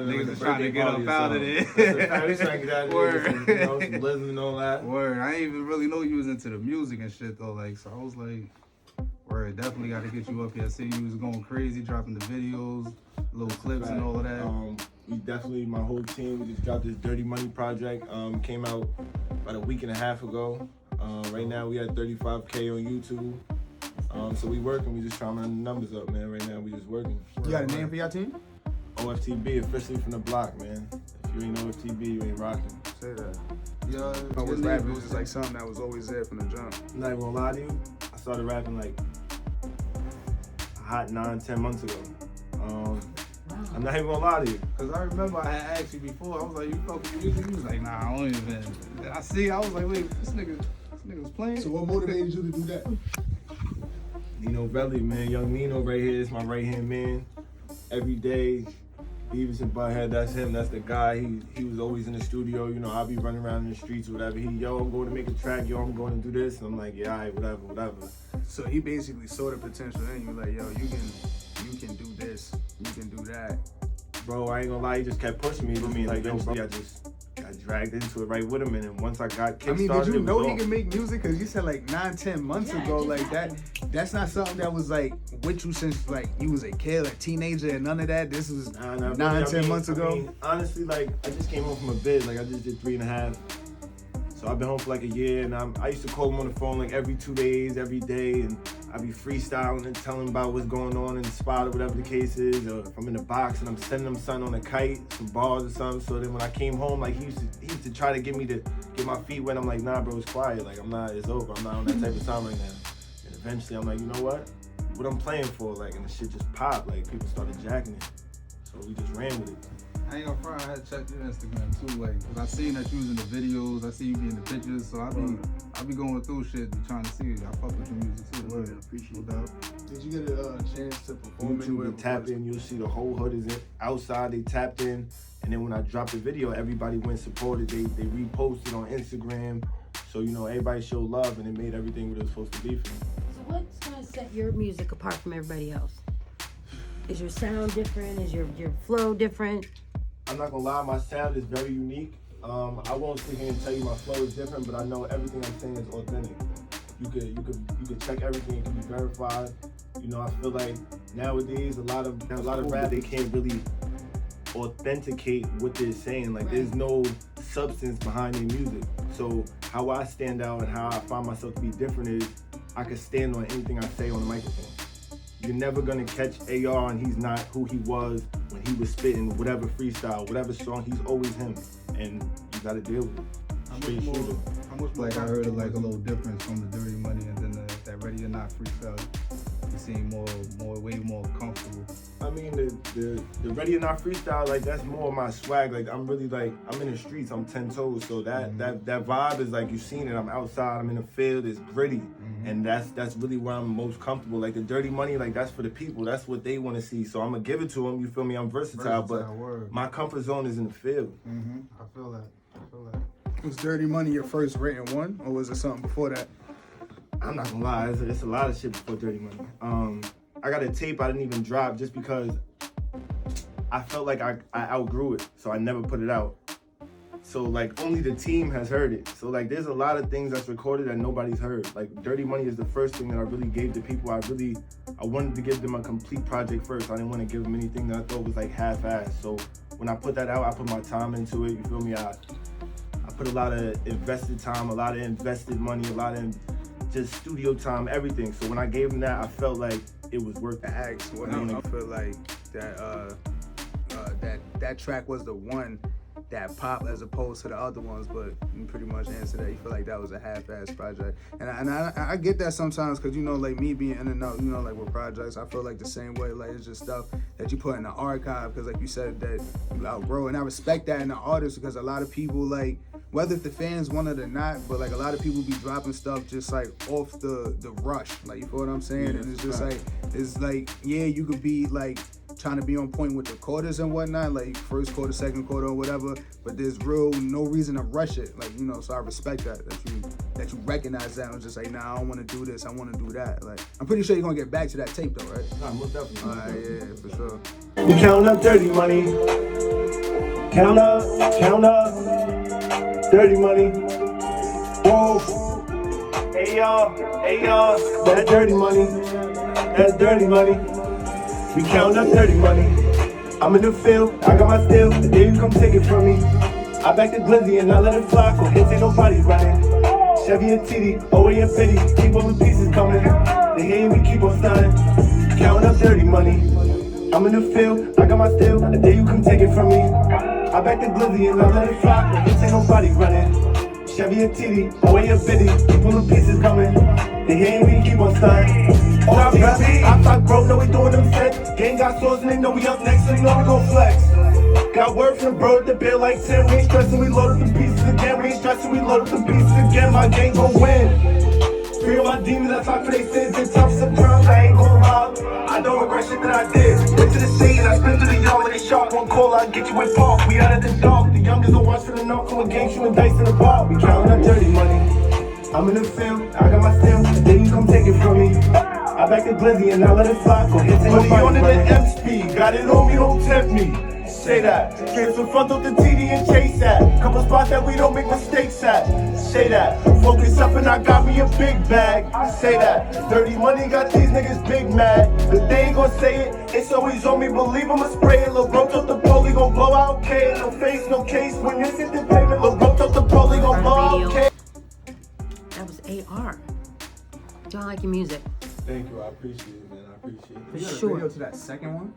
Niggas was trying to get up out of there. That's trying to get out of Word. there. Some living and all that. Word. I ain't even really know you was into the music and shit though. Like, so I was like, word, definitely got to get you up here. I see you was going crazy, dropping the videos, little clips and all of that. We definitely, my whole team, we just dropped this Dirty Money project. Came out about a week and a half ago. Right now we at 35K on YouTube. So we working, we just trying to run the numbers up, man. Right now we just working. You got a name for your team? OFTB, officially from the block, man. If you ain't OFTB, you ain't rocking. Say that. Yo, I was rapping, it was just like something that was always there from the jump. I'm not even gonna lie to you, I started rapping like a hot 9-10 months ago. I'm not even gonna lie to you. Cause I remember I had asked you before. I was like, "You fuck with music?" You was like, "Nah, I don't even." Then I see. I was like, "Wait, this nigga was playing." So what motivated you to do that? Nino Belly, man. Young Nino right here is my right-hand man. Every day, Beavis and Butthead, that's him. That's the guy. He was always in the studio. You know, I'll be running around in the streets or whatever. Yo, I'm going to make a track. Yo, I'm going to do this. And I'm like, yeah, all right, whatever. So he basically saw the potential in you, like, yo, you can do this, you can do that. Bro, I ain't gonna lie, he just kept pushing me. Like, eventually I just got dragged into it right with him, and then once I got kickstarted, I mean, did you know he can can make music? Cause you said like 9-10 months ago, like that's not something that was like with you since like you was a kid, a teenager, and none of that. This was 9-10 months ago. I mean, honestly, like I just came home from a bid, like I just did 3.5. So I've been home for like a year, and I used to call him on the phone like every 2 days, every day, and I'd be freestyling and telling him about what's going on in the spot or whatever the case is, or if I'm in the box and I'm sending him something on a kite, some bars or something. So then when I came home, like he used to try to get me to get my feet wet. I'm like, nah, bro, it's quiet. Like it's over. I'm not on that type of time right now. And eventually I'm like, you know what I'm playing for? Like, and the shit just popped. Like people started jacking it. So we just ran with it. I ain't gonna front, I had to check your Instagram too, like, cause I seen that you was in the videos, I see you be in the pictures, so I be going through shit, trying to see. I fuck with your music too. Word, appreciate that. Did you get a chance to perform anywhere? YouTube tap in, you'll see the whole hood is in, outside, they tapped in, and then when I dropped the video, everybody went supported, they reposted on Instagram, so you know, everybody showed love, and it made everything what it was supposed to be for me. So what's gonna set your music apart from everybody else? Is your sound different? Is your flow different? I'm not gonna lie, my sound is very unique. I won't sit here and tell you my flow is different, but I know everything I'm saying is authentic. You could check everything, it can be verified. You know, I feel like nowadays a lot of rap, they can't really authenticate what they're saying. Like there's no substance behind their music. So how I stand out and how I find myself to be different is I can stand on anything I say on the microphone. You're never gonna catch AR and he's not who he was when he was spitting whatever freestyle, whatever song, he's always him. And you gotta deal with it. How much like I heard like a little difference from the Dirty Money and then that Ready or Not freestyle. You seem way more comfortable. I mean the Ready or Not freestyle, like that's more my swag. Like I'm really like I'm in the streets, I'm 10 toes. So that vibe is like you've seen it. I'm outside, I'm in the field, it's gritty. And that's really where I'm most comfortable. Like the Dirty Money, like that's for the people. That's what they want to see. So I'm gonna give it to them. You feel me? I'm versatile, but my comfort zone is in the field. I feel that. Was Dirty Money your first written one, or was it something before that? I'm not gonna lie, it's a lot of shit before Dirty Money. I got a tape I didn't even drop just because I felt like I outgrew it, so I never put it out. So like only the team has heard it. So like there's a lot of things that's recorded that nobody's heard. Like Dirty Money is the first thing that I really gave to people. I wanted to give them a complete project first. I didn't want to give them anything that I thought was like half-assed. So when I put that out, I put my time into it. You feel me? I put a lot of invested time, a lot of invested money, a lot of just studio time, everything. So when I gave them that, I felt like it was worth the ask. I feel like that track was the one that popped as opposed to the other ones, but you pretty much answered that. You feel like that was a half-assed project, and I get that sometimes because you know, like me being in and out, you know, like with projects, I feel like the same way. Like it's just stuff that you put in the archive because, like you said, that you outgrow, and I respect that in the artist because a lot of people like. Whether if the fans want it or not, but like a lot of people be dropping stuff just like off the rush, like you feel what I'm saying? And it's just like, yeah, you could be like trying to be on point with the quarters and whatnot, like first quarter, second quarter or whatever, but there's no reason to rush it, like, you know, so I respect that you recognize that and just like, nah, I don't want to do this, I want to do that. Like, I'm pretty sure you're going to get back to that tape though, right? Nah, most definitely. All right, yeah, for sure. We counting up Dirty Money. Count up, dirty money. Whoa, hey y'all, that dirty money, We count up dirty money. I'm in the field, I got my steel, the day you come take it from me. I back the glizzy and I let it fly, cause hits ain't nobody running. Chevy and TD, OA and Fitty, keep all the pieces coming. They hate me, keep on stunning. Count up dirty money. I'm in the field, I got my steel, the day you come take it from me. I back the glizzy and I let it fly, cause hits ain't nobody running. Chevy and TD, OA and Fitty, keep all the pieces coming. They hate me, keep on stunning. I talk bro, know we doing them sets. Gang got swords and they know we up next, so you know we gon' flex. Got word from bro at the bill like 10. We ain't stressing, we load up the pieces again. We ain't stressing, we load up the pieces again. My gang gon' win. Free all my demons, I talk for they sins. It's tough sometimes, I ain't gon' lie. I don't regret shit that I did. Went to the scene, I spent to the young when they sharp. One call, I get you with park. We out at the dark. The youngest don't watch for the knock. From a gang shooting dice in the bar. We counting up dirty money. I'm in the field, I got my steel. Then you come take it from me. I back the glizzy and I let it fly. Go hit nobody on in the M-speed. Got it on me, don't tempt me. Say that. Came some front off the TD and chase that. Couple spots that we don't make mistakes at. Say that. Focus up and I got me a big bag. Say that. Dirty money got these niggas big mad. But they ain't gon' say it. It's always on me. Believe I'ma spray it. Lil' broke up the pole, gon' blow out K. No face, no case. When this hit the pavement, Lil' broke up the pole, gon' blow out K. That was AR. Do I like your music? Thank you, I appreciate it, man. I appreciate it. You got a Sure. video to that second one?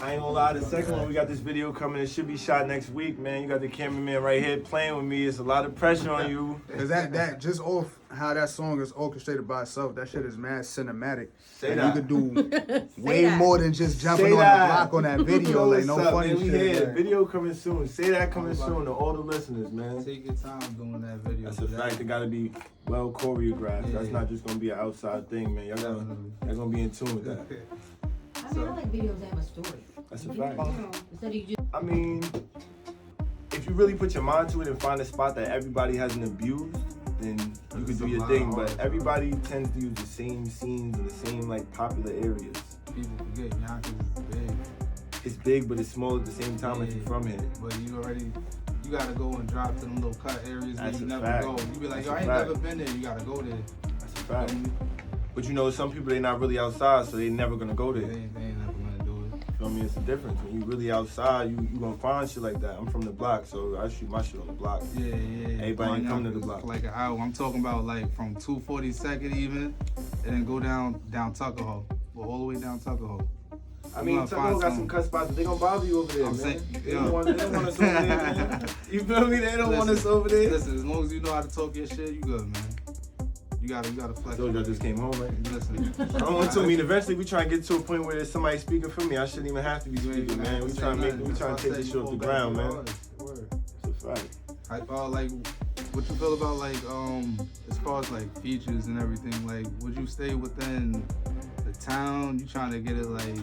I ain't gonna lie, the second one, we got this video coming. It should be shot next week, man. You got the cameraman right here playing with me. It's a lot of pressure on you. Cause that just off how that song is orchestrated by itself, that shit is mad cinematic. Say and that. you could do way that. more than just jumping Say on that. the block on that video. Like no What's up, funny man? We shit. here. Like, Video coming soon. Say that coming soon to all the listeners, man. Take your time doing that video. That's a fact. It gotta be well choreographed. That's not just gonna be an outside thing, man. Y'all gonna be in tune with that. I mean, I like videos that have a story. That's a fact. Instead of you just I mean, if you really put your mind to it and find a spot that everybody hasn't abused, then you could do your thing. But everybody tends to use the same scenes in the same like popular areas. People forget Yonkers is big. It's big, but it's small at the same time if you're from here. But you gotta go and drop to them little cut areas where That's you a never fact. go. You be like, That's yo, a I ain't fact. never been there. You gotta go there. That's a fact. But you know, some people, they not really outside, so they never gonna go They there. ain't never gonna do it. Feel me? It's the difference. When you really outside, you gonna find shit like that. I'm from the block, so I shoot my shit on the block. Yeah. Everybody ain't come to the block. Like an hour. I'm talking about like from 242nd even, and then go down Tuckahoe. Go all the way down Tuckahoe. I mean, gonna Tuckahoe find got some- some cut spots, but they gonna bother you over there, I'm man. saying, They yo. don't want us over there, man. You feel me? They don't want us Listen, over there. Listen, as long as you know how to talk your shit, you good, man. You gotta I flex. told you I just came home, right? Listen. I don't want to. I mean, eventually we try and get to a point where there's somebody speaking for me. I shouldn't even have to be speaking, man. We trying to take this shit off the ground, man. It's a fact. Like, what you feel about like as far as like features and everything? Like, would you stay within the town? You trying to get it like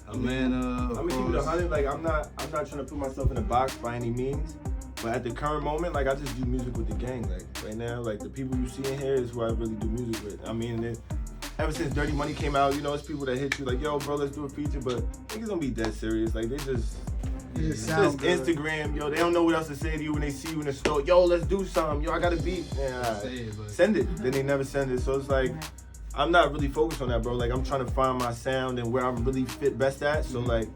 Atlanta? I'm gonna keep it 100. Like, I'm not trying to put myself in a box by any means. But at the current moment, like, I just do music with the gang. Like, right now, like, the people you see in here is who I really do music with. I mean, ever since Dirty Money came out, you know, it's people that hit you like, yo, bro, let's do a feature. But niggas don't be dead serious. Like, they just sound good. Instagram, yo, they don't know what else to say to you when they see you in the store. Yo, let's do something. Yo, I got a beat. Yeah, Say it, but- send it. Then they never send it. So it's like, I'm not really focused on that, bro. Like, I'm trying to find my sound and where I'm really fit best at. So, like,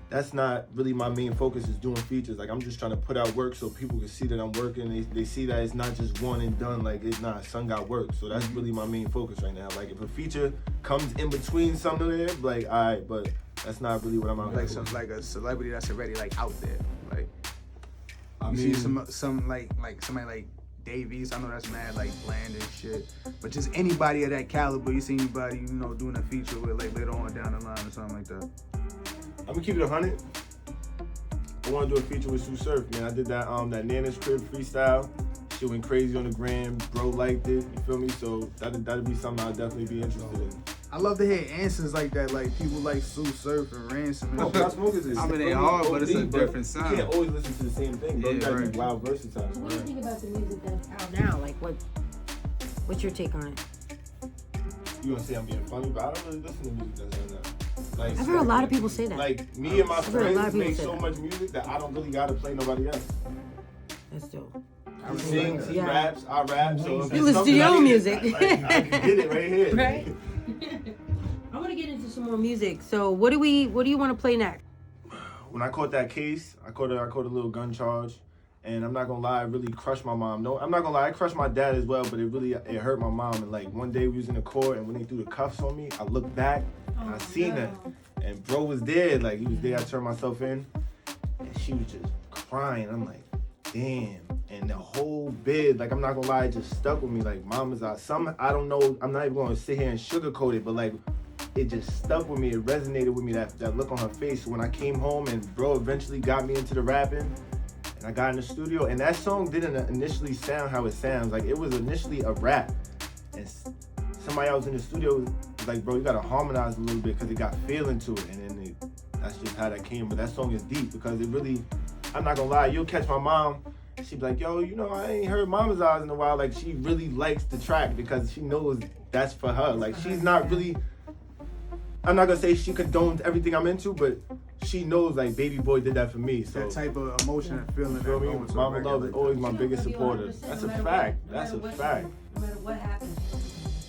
that's not really my main focus is doing features. Like, I'm just trying to put out work so people can see that I'm working. They see that it's not just one and done. Like, it's not, son got work. So that's really my main focus right now. Like, if a feature comes in between something there, like, all right, but that's not really what I'm out like for. like a celebrity that's already like out there. Like I you mean, see some like somebody like Davies, I know that's mad like bland and shit. But just anybody of that caliber, you see anybody, you know, doing a feature with like later on down the line or something like that. I'm gonna keep it 100. I want to do a feature with Sue Surf, man. I did that that Nana's Crib freestyle. Shit went crazy on the gram. Bro liked it. You feel me? So that'd be something I'd definitely be interested in. I love to hear answers like that, like people like Sue Surf and Ransom and Oh, shit. Pop Smoke is I mean, they hard, but it's a different sound. You can't always listen to the same thing, bro. You Yeah, gotta right. be wild versatile. What do you think about the music that's out now? Like, what's your take on it? You gonna say I'm being funny, but I don't really listen to music that's like that. Like, I've heard a lot of people say that. Like, me and my heard a lot of friends people make say so that. much music that I don't really gotta play nobody else. That's dope. He sings, he Yeah. raps, I rap. So if You it's listen to something your I own need, music. like, I can get it right here. Right. I want to get into some more music. So what do you want to play next? When I caught that case, I caught a little gun charge, and I'm not gonna lie, it really crushed my mom. No, I'm not gonna lie, it crushed my dad as well, but it hurt my mom. And like one day we was in the court, and when they threw the cuffs on me, I looked back and I seen her, and bro was there. Like he was there. I turned myself in, and she was just crying. I'm like, damn. And the whole bid, like I'm not gonna lie, it just stuck with me. Like mama's out. I don't know. I'm not even gonna sit here and sugarcoat it, but like. It just stuck with me. It resonated with me, that look on her face. So when I came home and bro eventually got me into the rapping and I got in the studio, and that song didn't initially sound how it sounds. Like it was initially a rap, and somebody else in the studio was like, bro, you gotta harmonize a little bit because it got feeling to it. And then that's just how that came. But that song is deep because it really, I'm not gonna lie, you'll catch my mom, she'd be like, yo, you know, I ain't heard Mama's Eyes in a while. Like she really likes the track because she knows that's for her. Like she's not really, I'm not gonna say she condones everything I'm into, but she knows like Baby Boy did that for me. So That type of emotion and feeling. you feel me? Mama love is always my biggest supporter. That's a fact. That's a fact. No matter what happens.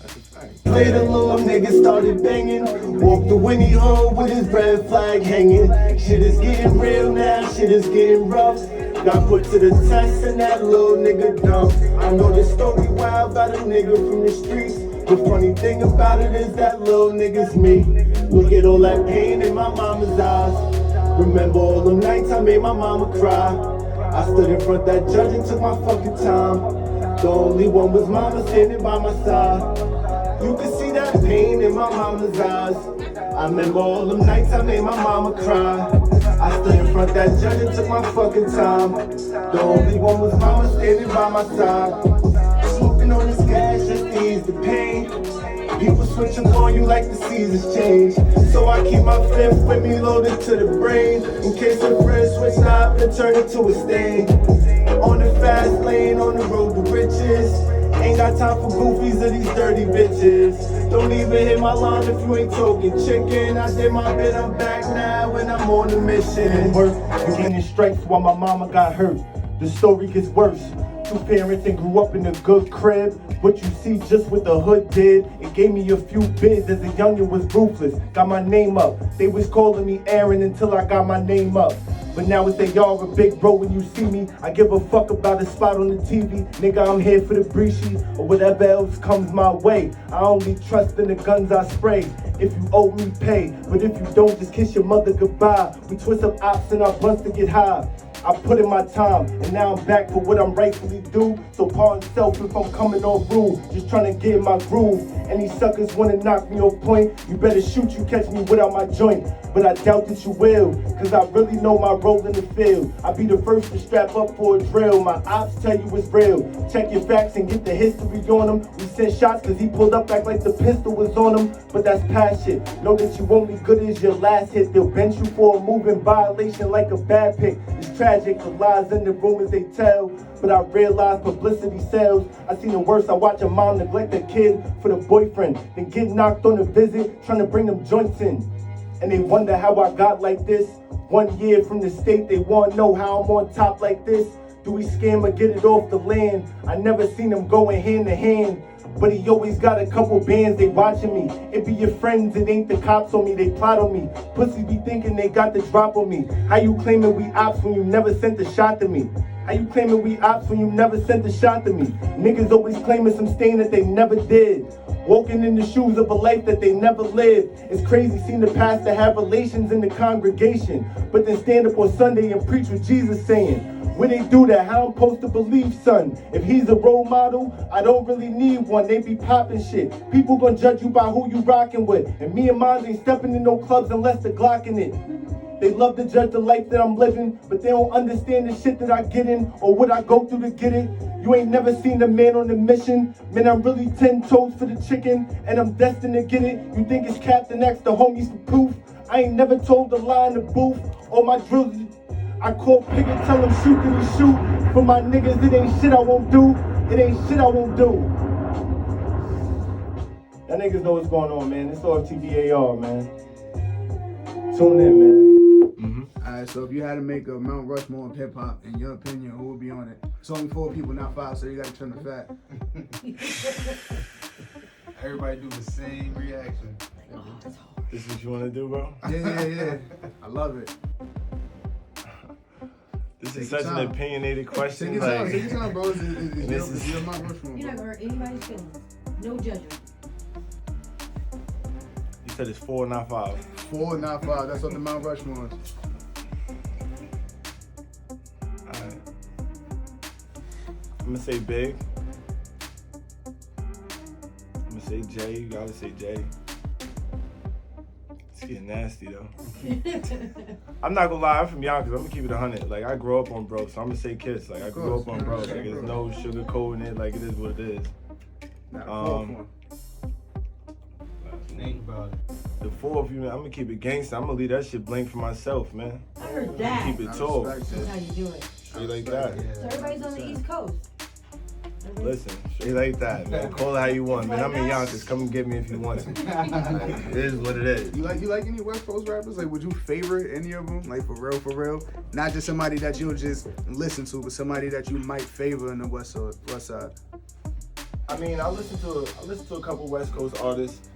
That's a fact. Later, little nigga started banging. Walked the Winnie Hood with his red flag hanging. Shit is getting real now, shit is getting rough. Got put to the test and that little nigga dumb. I know the story wild about a nigga from the streets. The funny thing about it is that little nigga's me. Look at all that pain in my mama's eyes. Remember all the nights I made my mama cry. I stood in front that judge and took my fucking time. The only one was mama standing by my side. You could see that pain in my mama's eyes. I remember all them nights I made my mama cry. I stood in front that judge and took my fucking time. The only one was mama standing by my side. Smoking on this gas just to ease the pain. People switch up on you like the seasons change. So I keep my fifth with me loaded to the brain. In case a friend switch up and turn it to a stain. On the fast lane, on the road to riches. Ain't got time for goofies or these dirty bitches. Don't even hit my line if you ain't talking chicken. I did my bit, I'm back now and I'm on a mission. Work, you getting strikes while my mama got hurt. The story gets worse. Two parents and grew up in a good crib. What you see just what the hood did. It gave me a few bids as a youngin' was ruthless. Got my name up. They was calling me Aaron until I got my name up. But now it's they y'all a big bro when you see me. I give a fuck about a spot on the TV. Nigga, I'm here for the breezy or whatever else comes my way. I only trust in the guns I spray. If you owe me, pay. But if you don't, just kiss your mother goodbye. We twist up ops and our blunts to get high. I put in my time, and now I'm back for what I'm rightfully due. So pardon self if I'm coming on rude, just trying to get in my groove. Any suckers wanna knock me off point, you better shoot, you catch me without my joint. But I doubt that you will, cause I really know my role in the field. I be the first to strap up for a drill, my ops tell you it's real. Check your facts and get the history on him. We sent shots cause he pulled up back like the pistol was on him. But that's past shit, know that you won't be good as your last hit. They'll bench you for a moving violation like a bad pick. It's tragic, the lies and the rumors they tell. But I realize publicity sells. I seen the worst, I watch a mom neglect a kid for the boyfriend. Then get knocked on a visit, trying to bring them joints in. And they wonder how I got like this. 1 year from the state, they wanna know how I'm on top like this. Do we scam or get it off the land? I never seen them going hand to hand. But he always got a couple bands, they watching me. It be your friends, it ain't the cops on me, they plot on me. Pussies be thinking they got the drop on me. How you claiming we ops when you never sent a shot to me? How you claiming we ops when you never sent a shot to me? Niggas always claiming some stain that they never did. Walking in the shoes of a life that they never lived. It's crazy seeing the pastor have relations in the congregation, but then stand up on Sunday and preach what Jesus saying. When they do that, how I'm supposed to believe, son? If he's a role model, I don't really need one. They be popping shit. People gonna judge you by who you rocking with. And me and mine ain't stepping in no clubs unless the Glock in it. They love to judge the life that I'm living, but they don't understand the shit that I get in or what I go through to get it. You ain't never seen a man on a mission. Man, I'm really 10 toes for the chicken, and I'm destined to get it. You think it's Captain X, the homies for proof? I ain't never told a lie in the booth. All my drills, I call Piggott, tell him shoot, then he shoot. For my niggas, it ain't shit I won't do. It ain't shit I won't do. Y'all niggas know what's going on, man. It's all TBAR, man. tune in, man. Alright, so if you had to make a Mount Rushmore of hip hop, in your opinion, who would be on it? It's only 4 people, not 5, so you gotta turn the fat. Everybody do the same reaction. This is what you want to do, bro? Yeah. I love it. This Take is your such an time. opinionated question. Take your time, bro. It's your Mount Rushmore. You're not gonna hurt anybody's feelings. No judgment. You said it's 4, not 5. 4, not 5. That's what the Mount Rushmore is. Alright. I'm gonna say Big. I'm gonna say Jay. You gotta say Jay. It's getting nasty though. I'm not gonna lie, I'm from Yonkers. I'm gonna keep it 100. Like I grew up on bro, so I'm gonna say Kiss. Like I grew up on bro. Like there's no sugar coating it. Like it is what it is. Think about it. The 4th, I'm gonna keep it gangsta. I'm gonna leave that shit blank for myself, man. I heard that. Keep it tall. That's how you do it. Straight like that. So everybody's on the East Coast. Listen, straight like that, man. Call it how you want, man. I'm in Yonkers. Come and get me if you want it. Like, it is what it is. You like any West Coast rappers? Like, would you favorite any of them? Like, for real? Not just somebody that you'll just listen to, but somebody that you might favor in the West Side. I mean, I listen to a couple West Coast artists.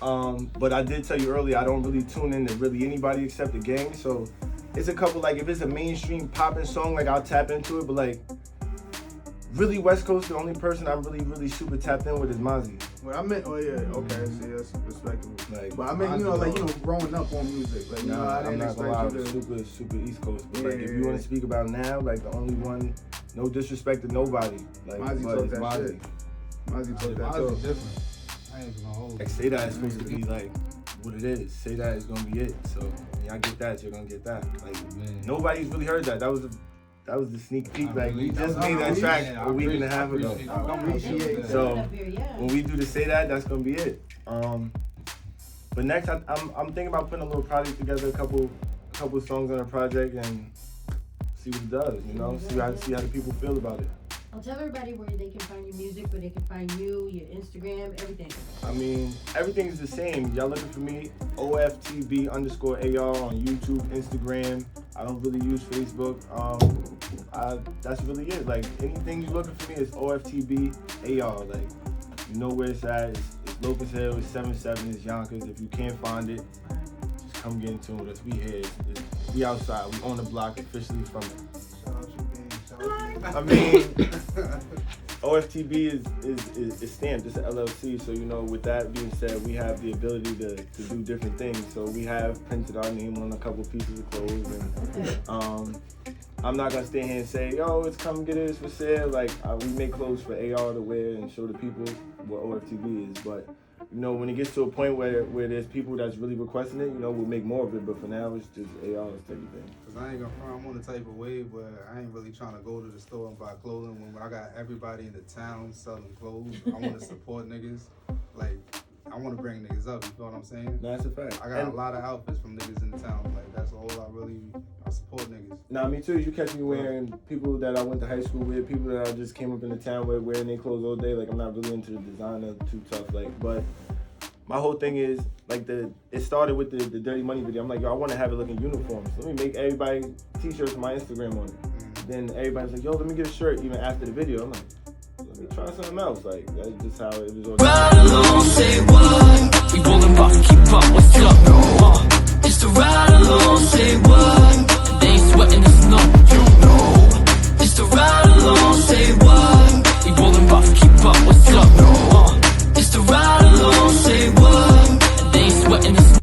But I did tell you earlier, I don't really tune in to really anybody except the gang. So it's a couple, like, if it's a mainstream popping song, like, I'll tap into it. But, like, really West Coast, the only person I'm really super tapped in with is Mozzie. What I meant, okay, see, that's respectable. Like, but I meant, growing up on music. Like, I I'm didn't not gonna lie, expect you to... super East Coast. But, like, if you want to speak about now, like, the only one, no disrespect to nobody. Like, Mozzie but took it's that Mozzie. shit. Mozzie took that Mozzie too. different. I ain't gonna hold Like, Say That is supposed to be, like, what it is. Say That is gonna be it. So, when y'all get that, you're gonna get that. Like, Man. nobody's really heard that. That was the sneak peek. Like, we just made that appreciate track it. a week and a half ago. Appreciate it. So, Up here, yeah. when we do the Say That, that's gonna be it. But next, I'm thinking about putting a little project together, a couple songs on a project, and see what it does. You know, see how the people feel about it. I'll tell everybody where they can find your music, where they can find you, your Instagram, everything. I mean, everything is the same. Y'all looking for me, OFTB_AR on YouTube, Instagram. I don't really use Facebook. That's really it. Like, anything you're looking for me is OFTB_AR. Like, you know where it's at. It's Locust Hill, it's 77, it's Yonkers. If you can't find it, just come get in tune with us. We here. We outside. We on the block officially from it. I mean, OFTB is stamped. It's an LLC, so, you know, with that being said, we have the ability to do different things. So we have printed our name on a couple pieces of clothes, and I'm not gonna stand here and say, yo, it's come get this for sale. Like, we make clothes for AR to wear and show the people what OFTB is. But, you know, when it gets to a point where there's people that's really requesting it, you know, we'll make more of it. But for now, it's just AR's type of thing. Cause I ain't gonna front, I'm on the type of wave where I ain't really trying to go to the store and buy clothing when I got everybody in the town selling clothes. I want to support niggas. Like, I want to bring niggas up. You feel what I'm saying? No, that's a fact. I got a lot of outfits from niggas in the town. Like, that's all I support niggas. Nah, me too. You catch me wearing people that I went to high school with, people that I just came up in the town with, wearing their clothes all day. Like, I'm not really into the designer too tough. Like, but my whole thing is, like, it started with the Dirty Money video. I'm like, yo, I want to have it looking uniform. So let me make everybody t-shirts with my Instagram on it. Then everybody's like, yo, let me get a shirt even after the video. I'm like, let me try something else. Like, that's just how it was all.